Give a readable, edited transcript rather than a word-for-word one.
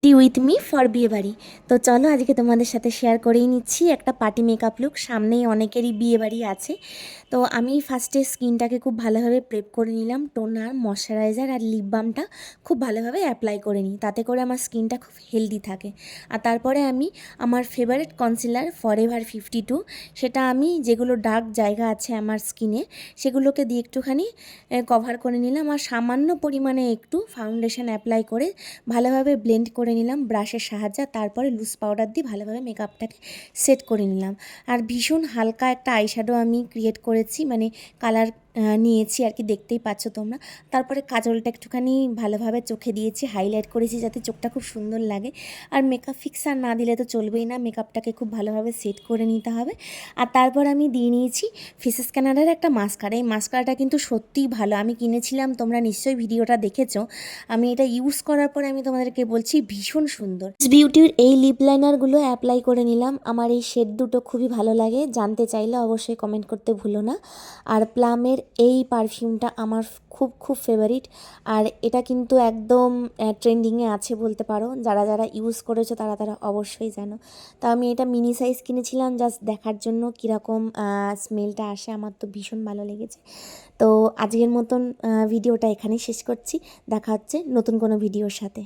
With me for বিয়ে বাড়ি। তো চলো আজকে তোমাদের সাথে শেয়ার করেই নিচ্ছি একটা পার্টি মেকআপ লুক। সামনেই অনেকেরই বিয়ে বাড়ি আছে। তো আমি ফার্স্টে স্কিনটাকে খুব ভালোভাবে প্রেপ করে নিলাম। টোনার, ময়শ্চারাইজার আর লিপ বামটা খুব ভালোভাবে অ্যাপ্লাই করে নিই, তাতে করে আমার স্কিনটা খুব হেলদি থাকে। আর তারপরে আমি আমার ফেভারিট কনসিলার ফরএভার 52, সেটা আমি যেগুলো ডার্ক জায়গা আছে আমার স্কিনে সেগুলোকে দিয়ে একটুখানি কভার করে নিলাম। আর সামান্য পরিমাণে একটু ফাউন্ডেশন অ্যাপ্লাই করে ভালোভাবে ব্লেন্ড করে নিলাম ব্রাশের সাহায্যে। তারপরে লুজ পাউডার দিয়ে ভালোভাবে মেকআপটাকে সেট করে নিলাম। আর ভীষণ হালকা একটা আইশ্যাডো আমি ক্রিয়েট করেছি, মানে কালার নিয়েছি আর কি, দেখতেই পাচ্ছ তোমরা। তারপরে কাজলটা একটুখানি ভালোভাবে চোখে দিয়েছি, হাইলাইট করেছি যাতে চোখটা খুব সুন্দর লাগে। আর মেকআপ ফিক্সার না দিলে তো চলবেই না, মেকআপটাকে খুব ভালোভাবে সেট করে নিতে হবে। আর তারপর আমি দিয়ে নিয়েছি ফেসেস ক্যানাডার একটা মাস্কারা। এই মাস্কারাটা কিন্তু সত্যিই ভালো, আমি কিনেছিলাম, তোমরা নিশ্চয়ই ভিডিওটা দেখেছো। আমি এটা ইউজ করার পরে আমি তোমাদেরকে বলছি ভীষণ সুন্দর। বিউটির এই লিপ লাইনারগুলো অ্যাপ্লাই করে নিলাম। আমার এই শেড দুটো খুবই ভালো লাগে, জানতে চাইলে অবশ্যই কমেন্ট করতে ভুলো না। আর প্লামের এই পারফিউমটা আমার খুব খুব ফেভারিট। আর এটা কিন্তু একদম ট্রেন্ডিংয়ে আছে বলতে পারো, যারা যারা ইউজ করেছো তারা তারা অবশ্যই জানো। তো আমি এটা মিনি সাইজ কিনেছিলাম জাস্ট দেখার জন্য কীরকম স্মেলটা আসে, আমার তো ভীষণ ভালো লেগেছে। তো আজকের মতন ভিডিওটা এখানেই শেষ করছি। দেখা হচ্ছে নতুন কোনো ভিডিওর সাথে।